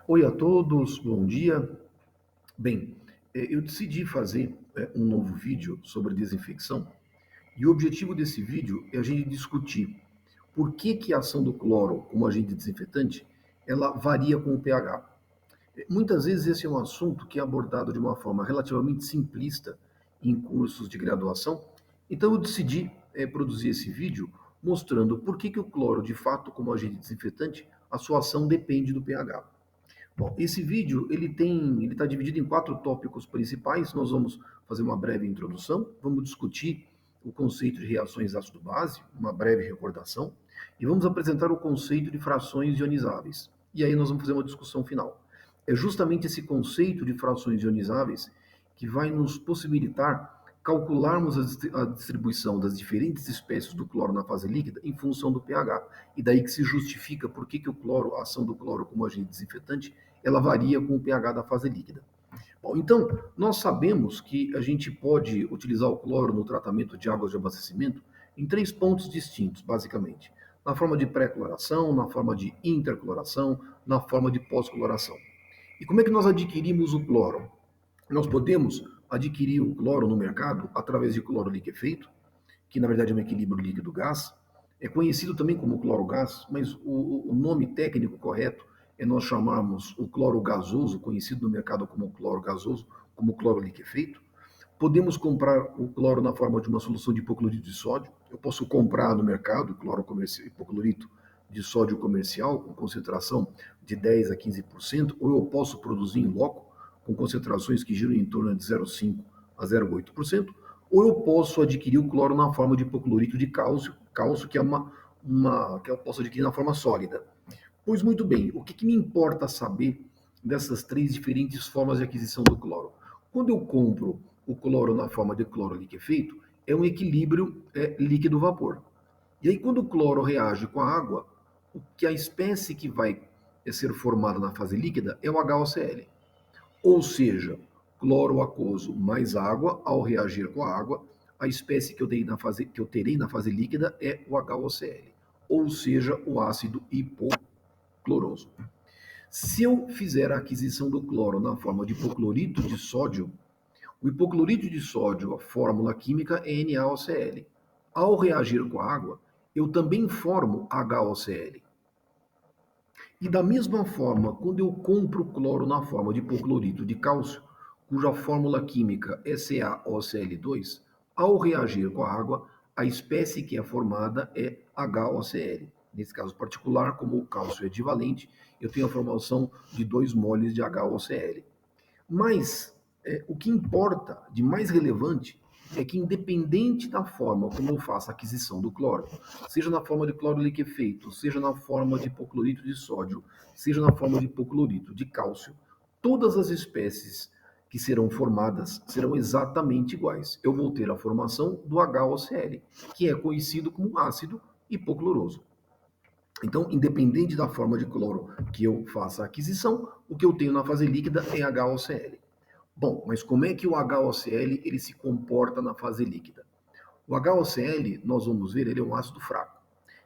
Oi a todos, bom dia. Bem, eu decidi fazer um novo vídeo sobre desinfecção e o objetivo desse vídeo é a gente discutir por que a ação do cloro como agente desinfetante ela varia com o pH. Muitas vezes esse é um assunto que é abordado de uma forma relativamente simplista em cursos de graduação, então eu decidi produzir esse vídeo mostrando por que o cloro, de fato, como agente desinfetante, a sua ação depende do pH. Bom, esse vídeo ele está dividido em quatro tópicos principais. Nós vamos fazer uma breve introdução, vamos discutir o conceito de reações ácido-base, uma breve recordação, e vamos apresentar o conceito de frações ionizáveis. E aí nós vamos fazer uma discussão final. É justamente esse conceito de frações ionizáveis que vai nos possibilitar calcularmos a distribuição das diferentes espécies do cloro na fase líquida em função do pH. E daí que se justifica por que o cloro, a ação do cloro como agente desinfetante, ela varia com o pH da fase líquida. Bom, então, nós sabemos que a gente pode utilizar o cloro no tratamento de águas de abastecimento em três pontos distintos, basicamente. Na forma de pré-cloração, na forma de intercloração, na forma de pós-cloração. E como é que nós adquirimos o cloro? Nós podemos adquirir o cloro no mercado através de cloro liquefeito, que na verdade é um equilíbrio líquido-gás. É conhecido também como cloro-gás, mas o nome técnico correto é nós chamarmos o cloro gasoso, conhecido no mercado como cloro gasoso, como cloro liquefeito. Podemos comprar o cloro na forma de uma solução de hipoclorito de sódio. Eu posso comprar no mercado cloro comercial, hipoclorito de sódio comercial com concentração de 10 a 15%, ou eu posso produzir em loco com concentrações que giram em torno de 0,5 a 0,8%, ou eu posso adquirir o cloro na forma de hipoclorito de cálcio que é uma que eu posso adquirir na forma sólida. Pois muito bem, o que me importa saber dessas três diferentes formas de aquisição do cloro? Quando eu compro o cloro na forma de cloro liquefeito, é um equilíbrio líquido-vapor. E aí, quando o cloro reage com a água, a espécie que vai ser formada na fase líquida é o HOCl. Ou seja, cloro aquoso mais água, ao reagir com a água, a espécie que eu terei na fase líquida é o HOCl, ou seja, o ácido hipocloroso. Se eu fizer a aquisição do cloro na forma de hipoclorito de sódio, o hipoclorito de sódio, a fórmula química é NaOCl. Ao reagir com a água, eu também formo HOCl. E da mesma forma, quando eu compro cloro na forma de hipoclorito de cálcio, cuja fórmula química é CaOCl2, ao reagir com a água, a espécie que é formada é HOCl. Nesse caso particular, como o cálcio é divalente, eu tenho a formação de 2 moles de HOCl. Mas o que importa de mais relevante é que, independente da forma como eu faço a aquisição do cloro, seja na forma de cloro liquefeito, seja na forma de hipoclorito de sódio, seja na forma de hipoclorito de cálcio, todas as espécies que serão formadas serão exatamente iguais. Eu vou ter a formação do HOCl, que é conhecido como ácido hipocloroso. Então, independente da forma de cloro que eu faça a aquisição, o que eu tenho na fase líquida é HOCl. Bom, mas como é que o HOCl ele se comporta na fase líquida? O HOCl, nós vamos ver, ele é um ácido fraco.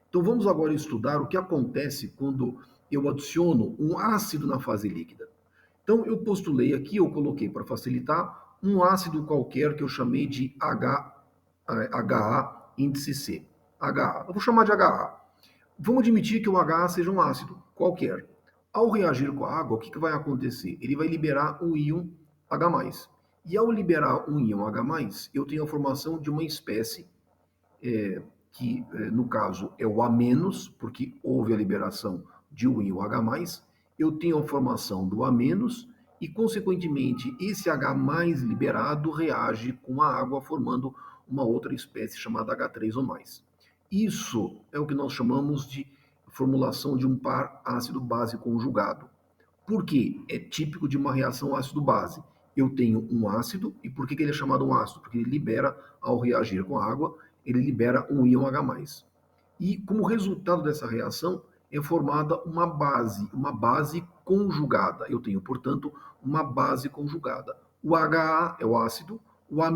Então vamos agora estudar o que acontece quando eu adiciono um ácido na fase líquida. Então eu postulei aqui, eu coloquei para facilitar, um ácido qualquer que eu chamei de HA índice C. HA, eu vou chamar de HA. Vamos admitir que o HA seja um ácido qualquer. Ao reagir com a água, o que vai acontecer? Ele vai liberar um íon H+. E ao liberar um íon H+, eu tenho a formação de uma espécie que, no caso, é o A-, porque houve a liberação de um íon H+, eu tenho a formação do A-, e, consequentemente, esse H+ liberado reage com a água, formando uma outra espécie chamada H3 ou mais. Isso é o que nós chamamos de formulação de um par ácido-base conjugado. Por quê? É típico de uma reação ácido-base. Eu tenho um ácido, e por que ele é chamado um ácido? Porque ele libera, ao reagir com a água, ele libera um íon H+. E como resultado dessa reação, é formada uma base conjugada. Eu tenho, portanto, uma base conjugada. O HA é o ácido, o A-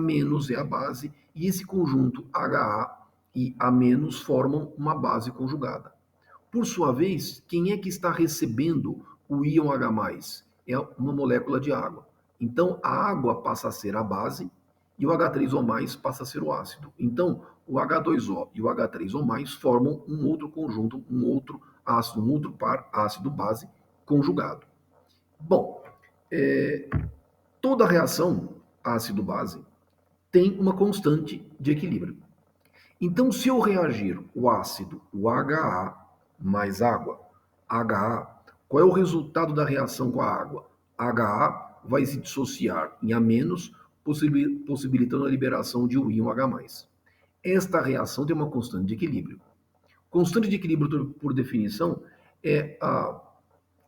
é a base, e esse conjunto HA e A- formam uma base conjugada. Por sua vez, quem é que está recebendo o íon H+, é uma molécula de água. Então, a água passa a ser a base e o H3O+ passa a ser o ácido. Então, o H2O e o H3O+ formam um outro conjunto, um outro ácido, um outro par ácido-base conjugado. Bom, toda reação ácido-base tem uma constante de equilíbrio. Então, se eu reagir o ácido, o HA, mais água, HA, qual é o resultado da reação com a água? HA vai se dissociar em A-, possibilitando a liberação de um íon H+. Esta reação tem uma constante de equilíbrio. Constante de equilíbrio, por definição, é a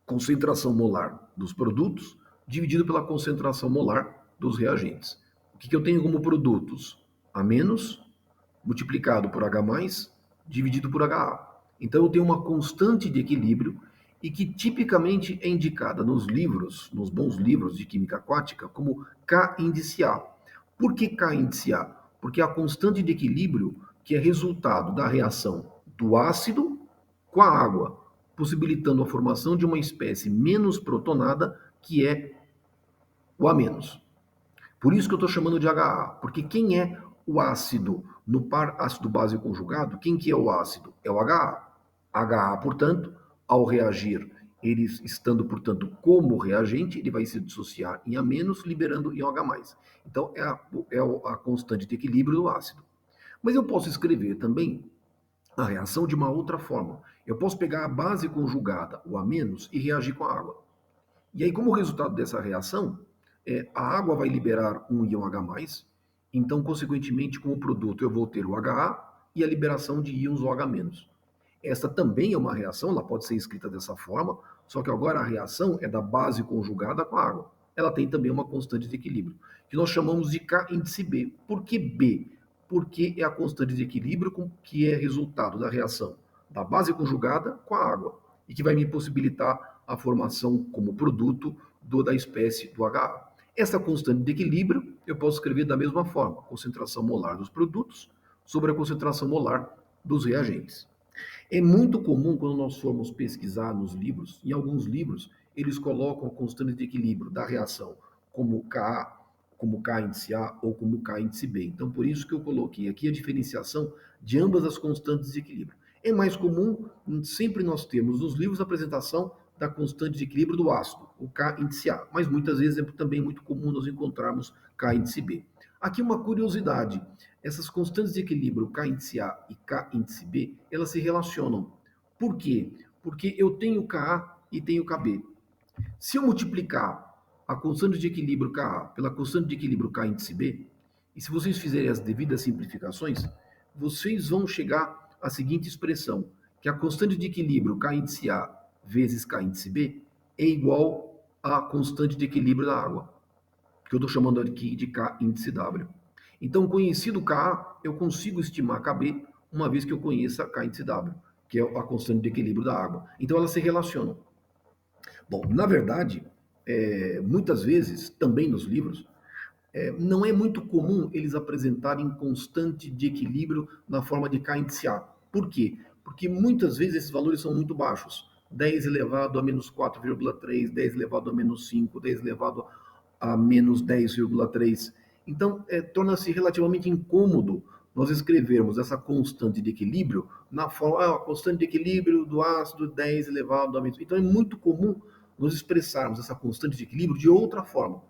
concentração molar dos produtos dividido pela concentração molar dos reagentes. O que eu tenho como produtos? A- multiplicado por H+, dividido por HA. Então eu tenho uma constante de equilíbrio e que tipicamente é indicada nos livros, nos bons livros de química aquática, como K índice A. Por que K índice A? Porque é a constante de equilíbrio que é resultado da reação do ácido com a água, possibilitando a formação de uma espécie menos protonada, que é o A-. Por isso que eu estou chamando de HA, porque quem é o ácido no par ácido-base conjugado, quem que é o ácido? É o HA. HA, portanto, ao reagir, ele estando, portanto, como reagente, ele vai se dissociar em A-, liberando íon H+. Então, é a constante de equilíbrio do ácido. Mas eu posso escrever também a reação de uma outra forma. Eu posso pegar a base conjugada, o A-, e reagir com a água. E aí, como resultado dessa reação, a água vai liberar um íon H+, então, consequentemente, com o produto eu vou ter o HA e a liberação de íons OH-. Essa também é uma reação, ela pode ser escrita dessa forma, só que agora a reação é da base conjugada com a água. Ela tem também uma constante de equilíbrio, que nós chamamos de K índice B. Por que B? Porque é a constante de equilíbrio que é resultado da reação da base conjugada com a água e que vai me possibilitar a formação como produto da espécie do HA. Essa constante de equilíbrio eu posso escrever da mesma forma, concentração molar dos produtos sobre a concentração molar dos reagentes. É muito comum quando nós formos pesquisar nos livros, em alguns livros, eles colocam a constante de equilíbrio da reação como K índice A ou como K índice B. Então, por isso que eu coloquei aqui a diferenciação de ambas as constantes de equilíbrio. É mais comum, sempre nós temos nos livros a apresentação da constante de equilíbrio do ácido, o K índice A, mas muitas vezes é também muito comum nós encontrarmos K índice B. Aqui uma curiosidade, essas constantes de equilíbrio K índice A e K índice B, elas se relacionam. Por quê? Porque eu tenho Ka e tenho Kb. Se eu multiplicar a constante de equilíbrio Ka pela constante de equilíbrio K índice B, e se vocês fizerem as devidas simplificações, vocês vão chegar à seguinte expressão, que a constante de equilíbrio K índice A vezes K índice B é igual à constante de equilíbrio da água, que eu estou chamando aqui de K índice W. Então, conhecido Ka, eu consigo estimar Kb, uma vez que eu conheça K índice W, que é a constante de equilíbrio da água. Então, elas se relacionam. Bom, na verdade, muitas vezes, também nos livros, não é muito comum eles apresentarem constante de equilíbrio na forma de K índice A. Por quê? Porque muitas vezes esses valores são muito baixos. 10 elevado a menos 4,3, 10 elevado a menos 5, 10 elevado a menos 10,3. Então, torna-se relativamente incômodo nós escrevermos essa constante de equilíbrio na forma, a constante de equilíbrio do ácido 10 elevado a menos. Então, é muito comum nós expressarmos essa constante de equilíbrio de outra forma.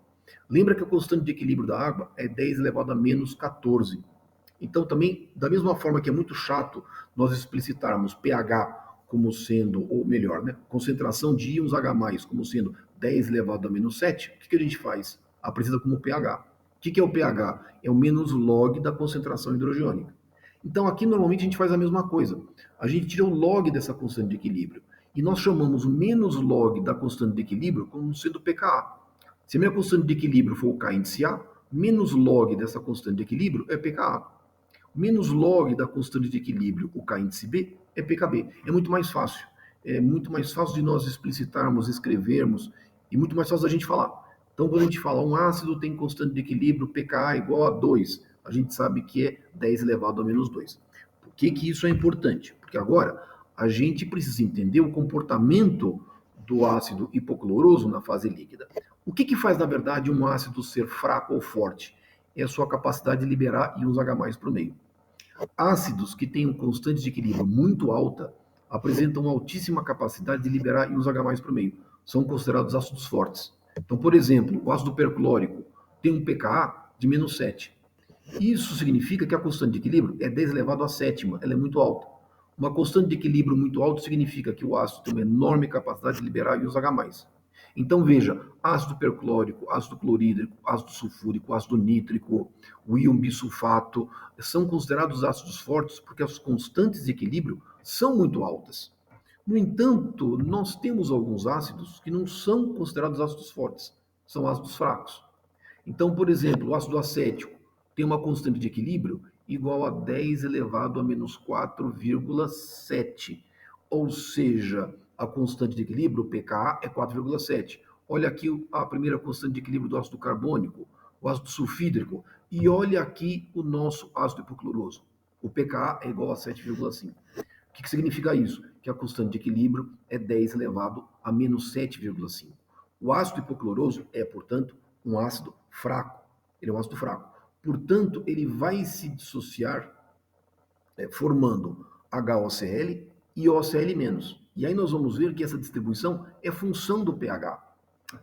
Lembra que a constante de equilíbrio da água é 10 elevado a menos 14. Então, também, da mesma forma que é muito chato nós explicitarmos pH como sendo, ou melhor, né, concentração de íons H+, como sendo 10 elevado a menos 7, o que a gente faz? Apresenta como pH. O que é o pH? É o menos log da concentração hidrogênica. Então, aqui normalmente a gente faz a mesma coisa. A gente tira o log dessa constante de equilíbrio. E nós chamamos o menos log da constante de equilíbrio como sendo pKa. Se a minha constante de equilíbrio for o K índice A, menos log dessa constante de equilíbrio é pKa. Menos log da constante de equilíbrio, o K índice B, é pKb. É muito mais fácil. É muito mais fácil de nós explicitarmos, escrevermos, e muito mais fácil da gente falar. Então, quando a gente fala um ácido tem constante de equilíbrio pKa igual a 2, a gente sabe que é 10 elevado a menos 2. Por que isso é importante? Porque agora a gente precisa entender o comportamento do ácido hipocloroso na fase líquida. O que faz, na verdade, um ácido ser fraco ou forte? É a sua capacidade de liberar íons H+ para o meio. Ácidos que têm constante de equilíbrio muito alta apresentam altíssima capacidade de liberar íons H+ para o meio. São considerados ácidos fortes. Então, por exemplo, o ácido perclórico tem um pKa de -7. Isso significa que a constante de equilíbrio é 10 elevado a sétima, ela é muito alta. Uma constante de equilíbrio muito alta significa que o ácido tem uma enorme capacidade de liberar íons H+. Então veja, ácido perclórico, ácido clorídrico, ácido sulfúrico, ácido nítrico, o íon bisulfato, são considerados ácidos fortes porque as constantes de equilíbrio são muito altas. No entanto, nós temos alguns ácidos que não são considerados ácidos fortes, são ácidos fracos. Então, por exemplo, o ácido acético tem uma constante de equilíbrio igual a 10 elevado a -4,7. Ou seja, a constante de equilíbrio, o pKa, é 4,7. Olha aqui a primeira constante de equilíbrio do ácido carbônico, o ácido sulfídrico, e olha aqui o nosso ácido hipocloroso. O pKa é igual a 7,5. O que significa isso? Que a constante de equilíbrio é 10 elevado a -7,5. O ácido hipocloroso é, portanto, um ácido fraco. Ele é um ácido fraco. Portanto, ele vai se dissociar formando HOCl e OCl-. E aí nós vamos ver que essa distribuição é função do pH.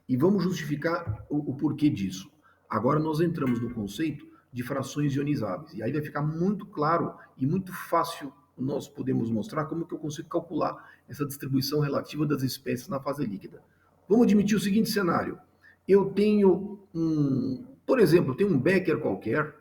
E vamos justificar o porquê disso. Agora nós entramos no conceito de frações ionizáveis. E aí vai ficar muito claro e muito fácil nós podemos mostrar como que eu consigo calcular essa distribuição relativa das espécies na fase líquida. Vamos admitir o seguinte cenário. Eu tenho por exemplo, tem um becker qualquer,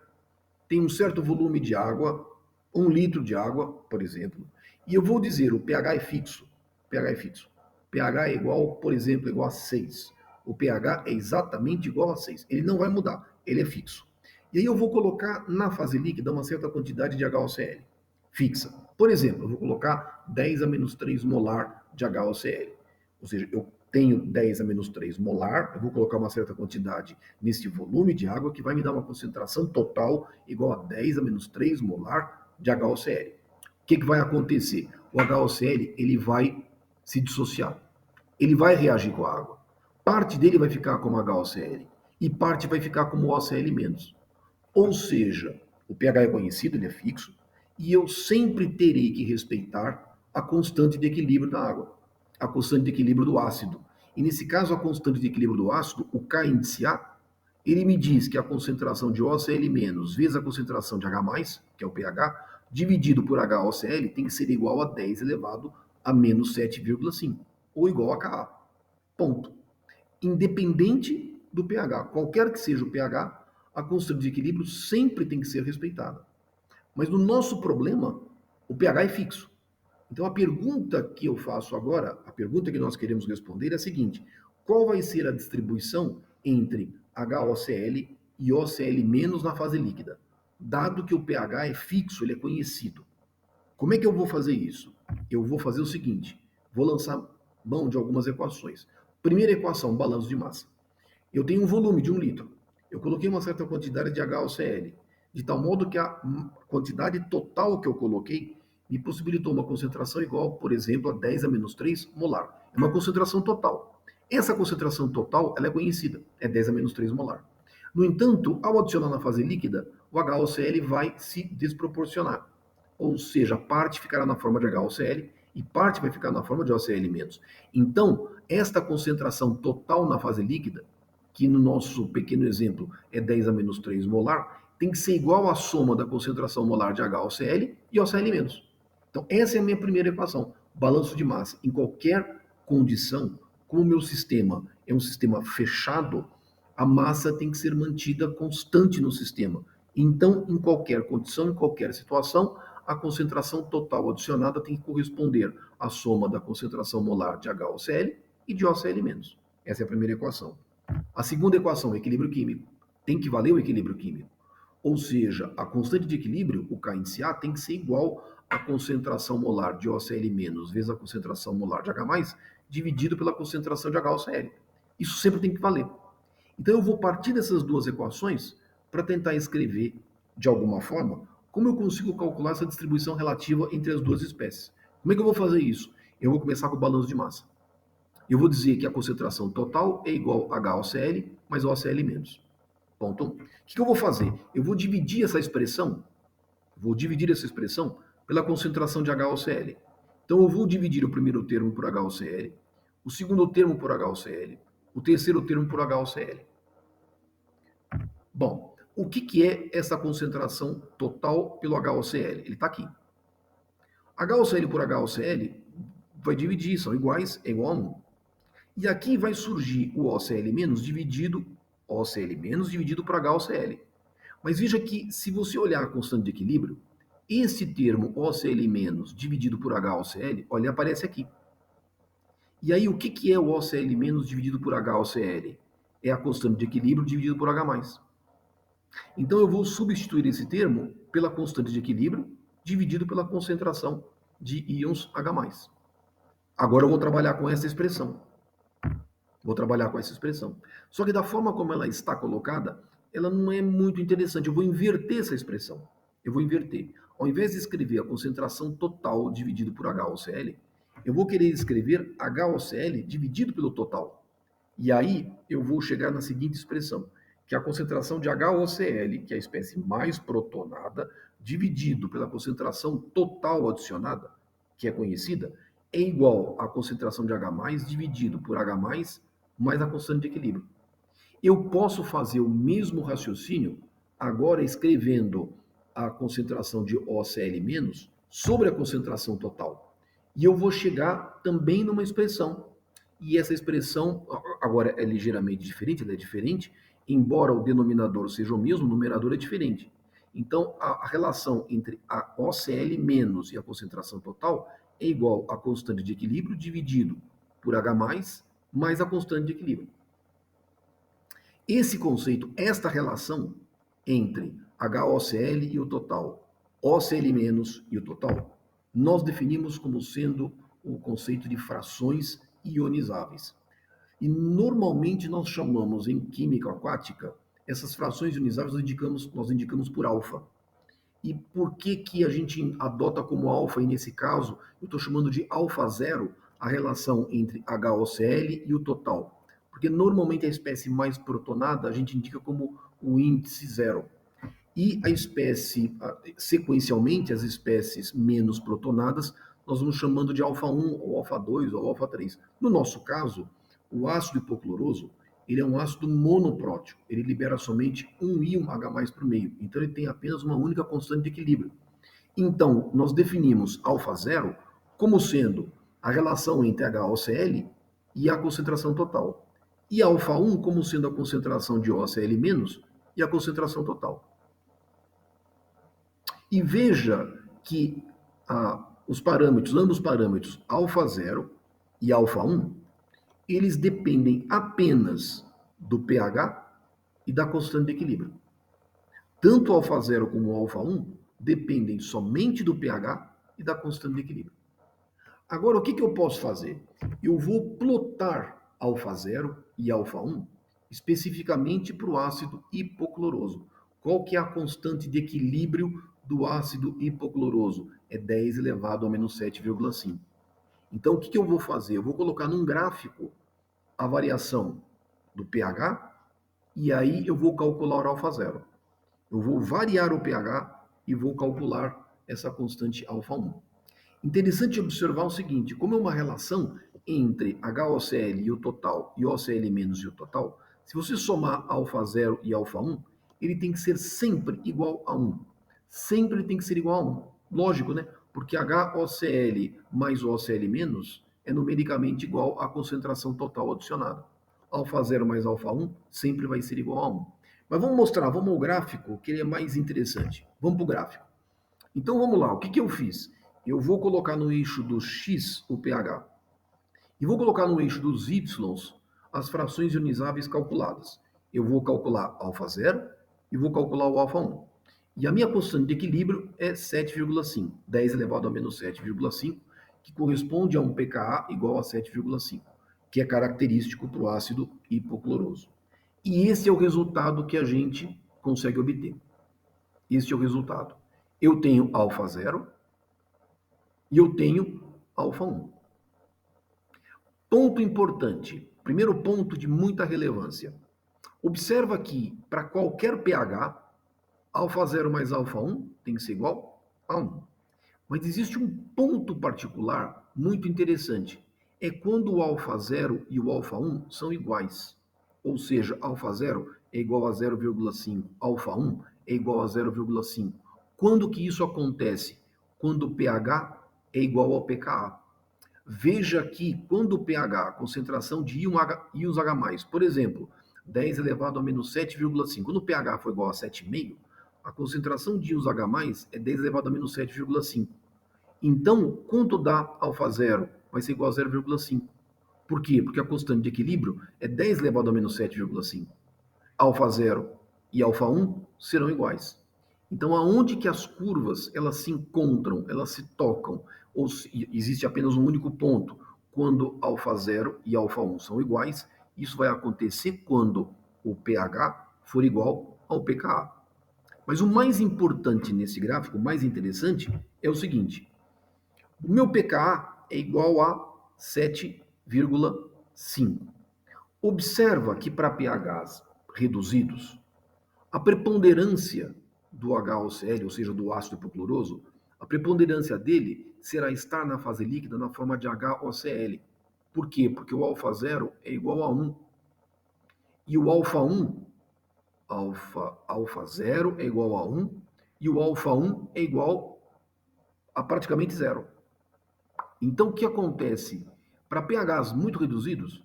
tem um certo volume de água, 1 litro de água, por exemplo, e eu vou dizer o pH é fixo. pH é fixo. pH é igual, por exemplo, igual a 6. O pH é exatamente igual a 6. Ele não vai mudar, ele é fixo. E aí eu vou colocar na fase líquida uma certa quantidade de HOCl fixa. Por exemplo, eu vou colocar 10 a -3 molar de HOCl. Ou seja, eu tenho 10 a -3 molar, eu vou colocar uma certa quantidade nesse volume de água que vai me dar uma concentração total igual a 10 a -3 molar de HOCl. O que vai acontecer? O HOCl ele vai se dissociar. Ele vai reagir com a água. Parte dele vai ficar como HOCl e parte vai ficar como OCl-. Ou seja, o pH é conhecido, ele é fixo, e eu sempre terei que respeitar a constante de equilíbrio da água, a constante de equilíbrio do ácido. E nesse caso, a constante de equilíbrio do ácido, o K índice A, ele me diz que a concentração de OCl- vezes a concentração de H+, que é o pH, dividido por HOCl, tem que ser igual a 10 elevado a -7,5, ou igual a Ka. Ponto. Independente do pH, qualquer que seja o pH, a constante de equilíbrio sempre tem que ser respeitada. Mas no nosso problema, o pH é fixo. Então a pergunta que eu faço agora, a pergunta que nós queremos responder é a seguinte: qual vai ser a distribuição entre HOCl e OCl- na fase líquida? Dado que o pH é fixo, ele é conhecido. Como é que eu vou fazer isso? Eu vou fazer o seguinte: vou lançar mão de algumas equações. Primeira equação, balanço de massa. Eu tenho um volume de 1 litro. Eu coloquei uma certa quantidade de HOCl, de tal modo que a quantidade total que eu coloquei me possibilitou uma concentração igual, por exemplo, a 10 a -3 molar. É uma concentração total. Essa concentração total ela é conhecida, é 10 a -3 molar. No entanto, ao adicionar na fase líquida, o HOCl vai se desproporcionar. Ou seja, parte ficará na forma de HOCl e parte vai ficar na forma de OCl-. Então, esta concentração total na fase líquida, que no nosso pequeno exemplo é 10 a -3 molar, tem que ser igual à soma da concentração molar de HOCl e OCl-. Então, essa é a minha primeira equação. Balanço de massa. Em qualquer condição, como o meu sistema é um sistema fechado, a massa tem que ser mantida constante no sistema. Então, em qualquer condição, em qualquer situação, a concentração total adicionada tem que corresponder à soma da concentração molar de HOCl e de OCl-. Essa é a primeira equação. A segunda equação, o equilíbrio químico, tem que valer o equilíbrio químico. Ou seja, a constante de equilíbrio, o K índice A, tem que ser igual à concentração molar de OCl- vezes a concentração molar de H+, dividido pela concentração de HOCl. Isso sempre tem que valer. Então eu vou partir dessas duas equações para tentar escrever, de alguma forma, como eu consigo calcular essa distribuição relativa entre as duas espécies. Como é que eu vou fazer isso? Eu vou começar com o balanço de massa. Eu vou dizer que a concentração total é igual a HOCl mais OCl menos. Ponto 1. O que eu vou fazer? Eu vou dividir essa expressão, pela concentração de HOCl. Então eu vou dividir o primeiro termo por HOCl, o segundo termo por HOCl, o terceiro termo por HOCl. Bom, o que é essa concentração total pelo HOCl? Ele está aqui. HOCl por HOCl vai dividir, são iguais, é igual a 1. E aqui vai surgir o OCl menos dividido por HOCl. Mas veja que, se você olhar a constante de equilíbrio, esse termo OCl menos dividido por HOCl, olha, aparece aqui. E aí, o que é o OCl menos dividido por HOCl? É a constante de equilíbrio dividido por H+. Então, eu vou substituir esse termo pela constante de equilíbrio dividido pela concentração de íons H+. Agora eu vou trabalhar com essa expressão. Só que da forma como ela está colocada, ela não é muito interessante. Eu vou inverter essa expressão. Ao invés de escrever a concentração total dividido por HOCl, eu vou querer escrever HOCl dividido pelo total. E aí eu vou chegar na seguinte expressão, que a concentração de HOCl, que é a espécie mais protonada, dividido pela concentração total adicionada, que é conhecida, é igual à concentração de H+ dividido por H+ mais a constante de equilíbrio. Eu posso fazer o mesmo raciocínio agora escrevendo a concentração de OCl- sobre a concentração total. E eu vou chegar também numa expressão. E essa expressão agora é ligeiramente diferente, ela é diferente, embora o denominador seja o mesmo, o numerador é diferente. Então, a relação entre a OCl- e a concentração total é igual à constante de equilíbrio dividido por H+, mais a constante de equilíbrio. Esse conceito, esta relação entre HOCl e o total, OCl- e o total, nós definimos como sendo o conceito de frações ionizáveis. E normalmente nós chamamos em química aquática essas frações ionizáveis nós indicamos por alfa. E por que a gente adota como alfa, e nesse caso eu estou chamando de alfa zero, a relação entre HOCl e o total? Porque normalmente a espécie mais protonada a gente indica como o índice zero. E a espécie, sequencialmente, as espécies menos protonadas, nós vamos chamando de alfa 1, ou alfa 2, ou alfa 3. No nosso caso, o ácido hipocloroso, ele é um ácido monoprótico. Ele libera somente um íon H+ por meio. Então, ele tem apenas uma única constante de equilíbrio. Então, nós definimos alfa 0 como sendo a relação entre HOCl e a concentração total. E alfa 1 como sendo a concentração de OCl- e a concentração total. E veja que ambos parâmetros alfa 0 e alfa 1, eles dependem apenas do pH e da constante de equilíbrio. Tanto alfa 0 como alfa 1 dependem somente do pH e da constante de equilíbrio. Agora, o que eu posso fazer? Eu vou plotar alfa 0 e alfa 1 especificamente para o ácido hipocloroso. Qual que é a constante de equilíbrio do ácido hipocloroso? É 10 elevado a menos 7,5. Então, o que eu vou fazer? Eu vou colocar num gráfico a variação do pH e aí eu vou calcular o alfa 0. Eu vou variar o pH e vou calcular essa constante alfa 1. Interessante observar o seguinte, como é uma relação entre HOCl e o total e OCl- e o total, se você somar alfa 0 e alfa 1, ele tem que ser sempre igual a 1. Sempre tem que ser igual a 1. Lógico, né? Porque HOCl mais OCl- é numericamente igual à concentração total adicionada. Alfa 0 mais alfa 1 sempre vai ser igual a 1. Mas vamos ao gráfico, que ele é mais interessante. Vamos para o gráfico. Então vamos lá, o que eu fiz? Eu vou colocar no eixo do x o pH e vou colocar no eixo dos y as frações ionizáveis calculadas. Eu vou calcular alfa 0 e vou calcular o alfa 1. E a minha constante de equilíbrio é 7,5, 10 elevado a menos 7,5, que corresponde a um pKa igual a 7,5, que é característico para o ácido hipocloroso. E esse é o resultado que a gente consegue obter. Este é o resultado. Eu tenho alfa 0 e eu tenho alfa 1. Ponto importante, primeiro ponto de muita relevância. Observa que para qualquer pH, alfa 0 mais alfa 1 tem que ser igual a 1. Mas existe um ponto particular muito interessante. É quando o alfa 0 e o alfa 1 são iguais. Ou seja, alfa 0 é igual a 0,5, alfa 1 é igual a 0,5. Quando que isso acontece? Quando o pH é igual ao pKa. Veja que quando o pH, a concentração de íons H+, por exemplo, 10 elevado a menos 7,5, quando o pH for igual a 7,5, a concentração de íons H+, é 10 elevado a menos 7,5. Então, quanto dá alfa 0? Vai ser igual a 0,5. Por quê? Porque a constante de equilíbrio é 10 elevado a menos 7,5. Alfa 0 e alfa 1 serão iguais. Então, aonde que as curvas elas se encontram, elas se tocam, ou se, existe apenas um único ponto, quando alfa 0 e alfa 1 são iguais, isso vai acontecer quando o pH for igual ao pKa. Mas o mais importante nesse gráfico, o mais interessante, é o seguinte: o meu pKa é igual a 7,5. Observa que para pHs reduzidos, a preponderância do HOCl, ou seja, do ácido hipocloroso, a preponderância dele será estar na fase líquida na forma de HOCl. Por quê? Porque o alfa 0 é igual a 1. E o alfa 1, alfa 0 é igual a 1, e o alfa 1 é igual a praticamente zero. Então, o que acontece? Para pHs muito reduzidos,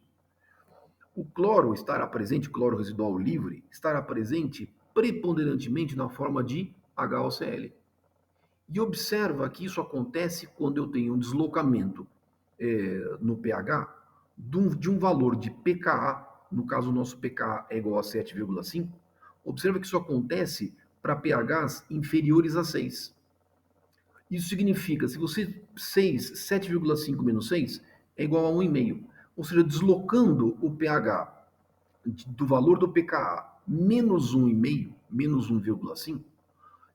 o cloro estará presente, cloro residual livre, estará presente preponderantemente na forma de HOCl. E observa que isso acontece quando eu tenho um deslocamento no pH de um valor de pKa, no caso o nosso pKa é igual a 7,5. Observa que isso acontece para pHs inferiores a 6. Isso significa, se você 7,5 menos 6 é igual a 1,5. Ou seja, deslocando o pH do valor do pKa menos 1,5, menos 1,5,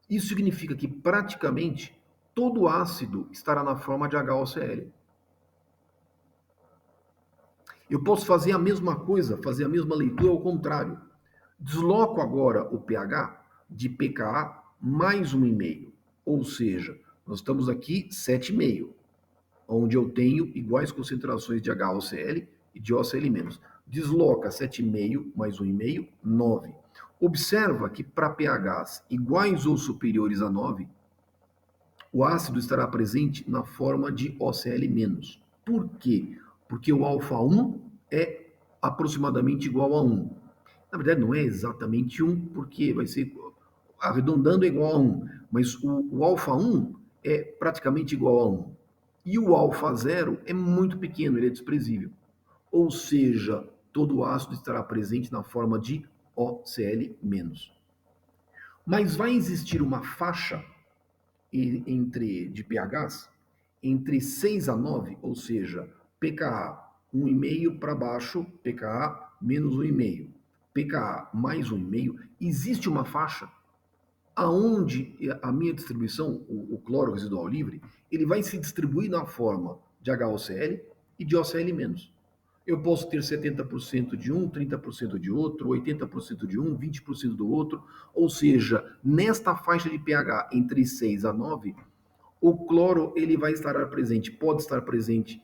isso significa que praticamente todo ácido estará na forma de HOCl. Eu posso fazer a mesma coisa, fazer a mesma leitura ao contrário. Desloco agora o pH de pKa mais 1,5. Ou seja, nós estamos aqui 7,5, onde eu tenho iguais concentrações de HOCl e de OCl-. Desloca 7,5 mais 1,5, 9. Observa que para pHs iguais ou superiores a 9, o ácido estará presente na forma de OCl-. Por quê? Porque o alfa 1 é aproximadamente igual a 1. Na verdade, não é exatamente 1, porque vai ser arredondando é igual a 1, mas o alfa 1 é praticamente igual a 1. E o alfa 0 é muito pequeno, ele é desprezível. Ou seja, todo o ácido estará presente na forma de OCl-. Mas vai existir uma faixa de pHs entre 6 a 9, ou seja, pKa 1,5 para baixo, pKa menos 1,5, pKa mais 1,5, existe uma faixa aonde a minha distribuição, o cloro residual livre, ele vai se distribuir na forma de HOCl e de OCl-. Eu posso ter 70% de um, 30% de outro, 80% de um, 20% do outro, ou seja, nesta faixa de pH entre 6 a 9, o cloro ele vai estar presente, pode estar presente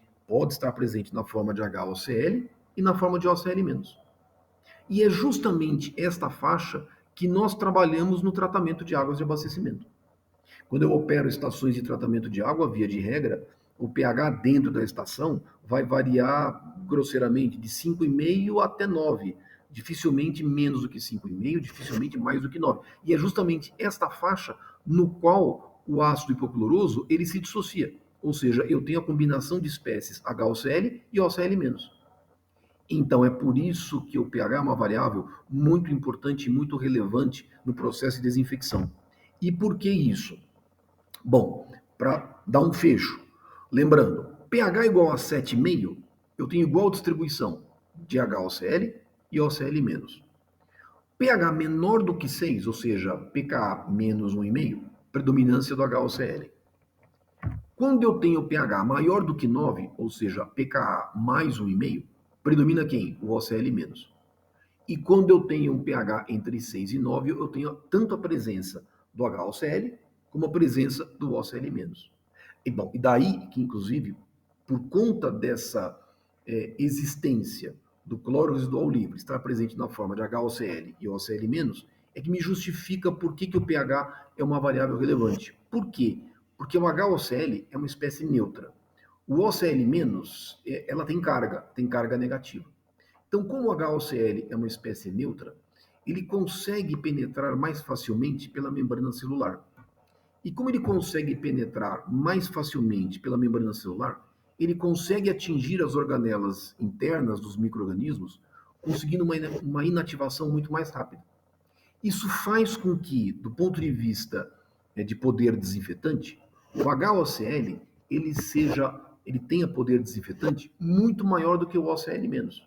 na forma de HOCl e na forma de OCl-. E é justamente esta faixa que nós trabalhamos no tratamento de águas de abastecimento. Quando eu opero estações de tratamento de água, via de regra, o pH dentro da estação vai variar grosseiramente de 5,5 até 9. Dificilmente menos do que 5,5, dificilmente mais do que 9. E é justamente esta faixa no qual o ácido hipocloroso ele se dissocia. Ou seja, eu tenho a combinação de espécies HOCl e OCl-. Então, é por isso que o pH é uma variável muito importante e muito relevante no processo de desinfecção. E por que isso? Bom, para dar um fecho, lembrando, pH igual a 7,5, eu tenho igual distribuição de HOCl e OCl-. pH menor do que 6, ou seja, pKa menos 1,5, predominância do HOCl. Quando eu tenho pH maior do que 9, ou seja, pKa mais 1,5, predomina quem? O OCl-. E quando eu tenho um pH entre 6 e 9, eu tenho tanto a presença do HOCl como a presença do OCl-. E, bom, e daí que, inclusive, por conta dessa existência do cloro residual livre estar presente na forma de HOCl e OCl-, é que me justifica por que o pH é uma variável relevante. Por quê? Porque o HOCl é uma espécie neutra. O OCl-, ela tem carga negativa. Então, como o HOCl é uma espécie neutra, ele consegue penetrar mais facilmente pela membrana celular. E como ele consegue penetrar mais facilmente pela membrana celular, ele consegue atingir as organelas internas dos micro-organismos, conseguindo uma inativação muito mais rápida. Isso faz com que, do ponto de vista de poder desinfetante, o HOCl ele tenha poder desinfetante muito maior do que o OCl-.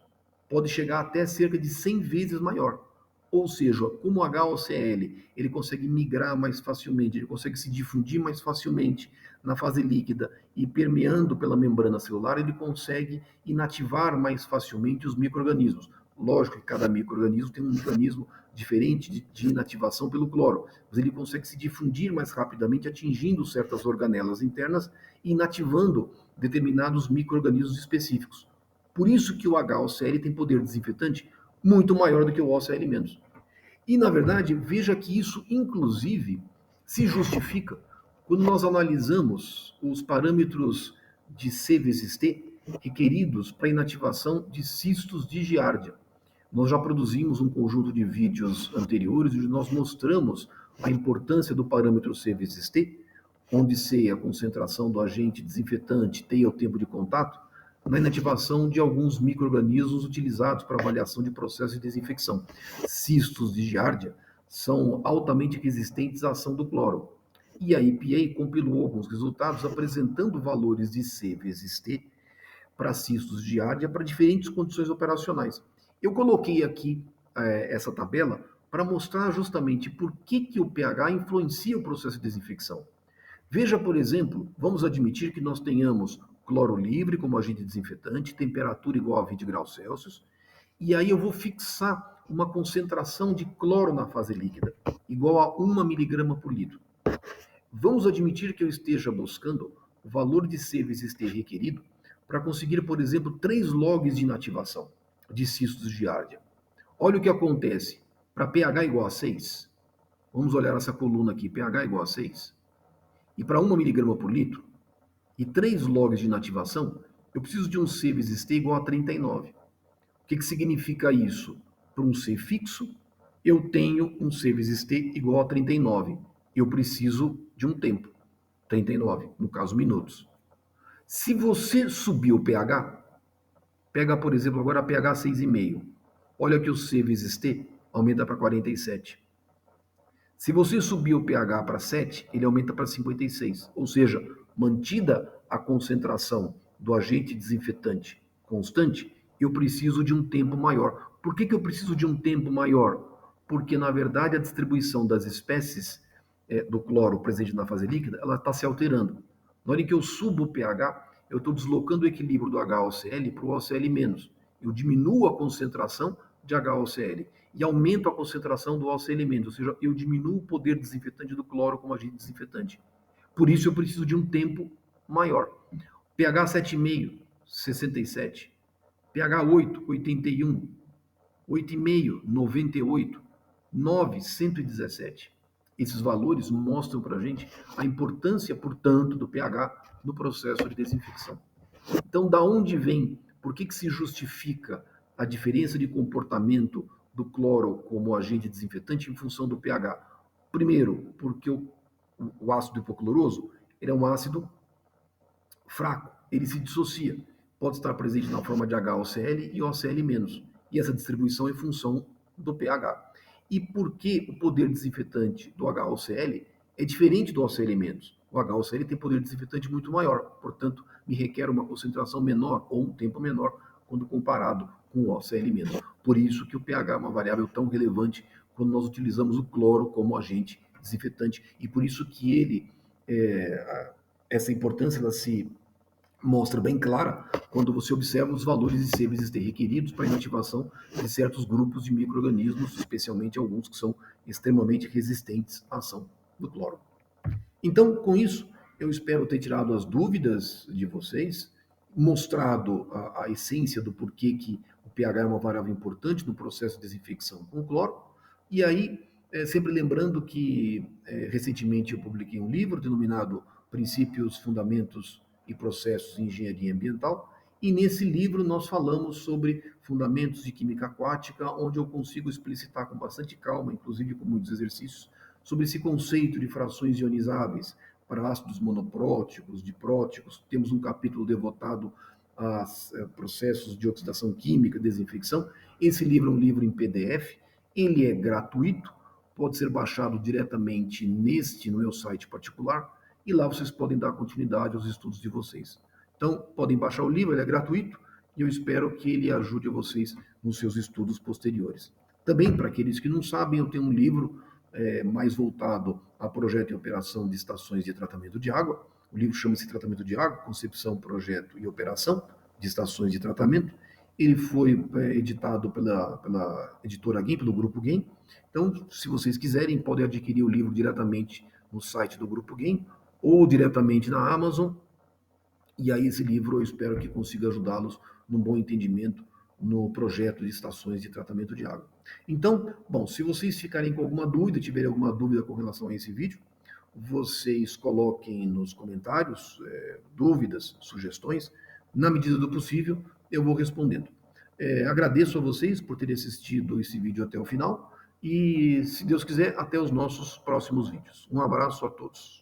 Pode chegar até cerca de 100 vezes maior. Ou seja, como o HOCl ele consegue migrar mais facilmente, ele consegue se difundir mais facilmente na fase líquida e permeando pela membrana celular, ele consegue inativar mais facilmente os micro-organismos. Lógico que cada micro-organismo tem um mecanismo diferente de inativação pelo cloro, mas ele consegue se difundir mais rapidamente, atingindo certas organelas internas e inativando determinados micro-organismos específicos. Por isso que o HOCl tem poder desinfetante muito maior do que o OCl-. E, na verdade, veja que isso, inclusive, se justifica quando nós analisamos os parâmetros de C vezes T requeridos para inativação de cistos de Giardia. Nós já produzimos um conjunto de vídeos anteriores onde nós mostramos a importância do parâmetro C vezes T, onde C é a concentração do agente desinfetante, T é o tempo de contato, na inativação de alguns micro-organismos utilizados para avaliação de processo de desinfecção. Cistos de Giardia são altamente resistentes à ação do cloro. E a EPA compilou alguns resultados apresentando valores de C vezes T para cistos de Giardia para diferentes condições operacionais. Eu coloquei aqui essa tabela para mostrar justamente por que o pH influencia o processo de desinfecção. Veja, por exemplo, vamos admitir que nós tenhamos cloro livre como agente desinfetante, temperatura igual a 20 graus Celsius, e aí eu vou fixar uma concentração de cloro na fase líquida, igual a 1 miligrama por litro. Vamos admitir que eu esteja buscando o valor de C vezes T requerido para conseguir, por exemplo, 3 logs de inativação de cistos de Giardia. Olha o que acontece. Para pH igual a 6, vamos olhar essa coluna aqui, pH igual a 6, e para 1 miligrama por litro, e 3 logs de inativação, eu preciso de um C vezes T igual a 39. O que significa isso? Para um C fixo, eu tenho um C vezes T igual a 39. Eu preciso de um tempo, 39, no caso minutos. Se você subir o pH, pega, por exemplo, agora a pH 6,5. Olha que o C vezes T aumenta para 47. Se você subir o pH para 7, ele aumenta para 56. Ou seja, mantida a concentração do agente desinfetante constante, eu preciso de um tempo maior. Por que eu preciso de um tempo maior? Porque, na verdade, a distribuição das espécies do cloro presente na fase líquida, ela está se alterando. Na hora em que eu subo o pH, eu estou deslocando o equilíbrio do HOCl para o OCl-. Eu diminuo a concentração de HOCl e aumento a concentração do OCl-, ou seja, eu diminuo o poder desinfetante do cloro como agente desinfetante. Por isso eu preciso de um tempo maior. pH 7,5, 67. pH 8, 81. 8,5, 98. 9, 117. Esses valores mostram para a gente a importância, portanto, do pH no processo de desinfecção. Então, da onde vem? Por que se justifica a diferença de comportamento do cloro como agente desinfetante em função do pH? Primeiro, porque o ácido hipocloroso ele é um ácido fraco, ele se dissocia. Pode estar presente na forma de HOCl e OCl-. E essa distribuição é em função do pH. E por que o poder desinfetante do HOCl é diferente do OCl-? O HOCl tem poder desinfetante muito maior, portanto, me requer uma concentração menor ou um tempo menor quando comparado com o OCl-. Por isso que o pH é uma variável tão relevante quando nós utilizamos o cloro como agente desinfetante e por isso que ele essa importância ela se mostra bem clara quando você observa os valores de CVST requeridos para a inativação de certos grupos de micro-organismos, especialmente alguns que são extremamente resistentes à ação do cloro. Então, com isso, eu espero ter tirado as dúvidas de vocês, mostrado a essência do porquê que o pH é uma variável importante no processo de desinfecção com o cloro. E aí, sempre lembrando que recentemente eu publiquei um livro denominado Princípios, Fundamentos e Processos em Engenharia Ambiental. E nesse livro nós falamos sobre fundamentos de química aquática, onde eu consigo explicitar com bastante calma, inclusive com muitos exercícios, sobre esse conceito de frações ionizáveis para ácidos monopróticos, dipróticos. Temos um capítulo devotado a processos de oxidação química, desinfecção. Esse livro é um livro em PDF, ele é gratuito, pode ser baixado diretamente no meu site particular, e lá vocês podem dar continuidade aos estudos de vocês. Então, podem baixar o livro, ele é gratuito, e eu espero que ele ajude vocês nos seus estudos posteriores. Também, para aqueles que não sabem, eu tenho um livro mais voltado a projeto e operação de estações de tratamento de água. O livro chama-se Tratamento de Água, Concepção, Projeto e Operação de Estações de Tratamento. Ele foi editado pela editora GAME, pelo Grupo GAME. Então, se vocês quiserem, podem adquirir o livro diretamente no site do Grupo GAME ou diretamente na Amazon. E aí esse livro eu espero que consiga ajudá-los num bom entendimento no projeto de estações de tratamento de água. Então, bom, se vocês ficarem com alguma dúvida, tiverem alguma dúvida com relação a esse vídeo, vocês coloquem nos comentários dúvidas, sugestões. Na medida do possível, eu vou respondendo. Agradeço a vocês por terem assistido esse vídeo até o final e, se Deus quiser, até os nossos próximos vídeos. Um abraço a todos.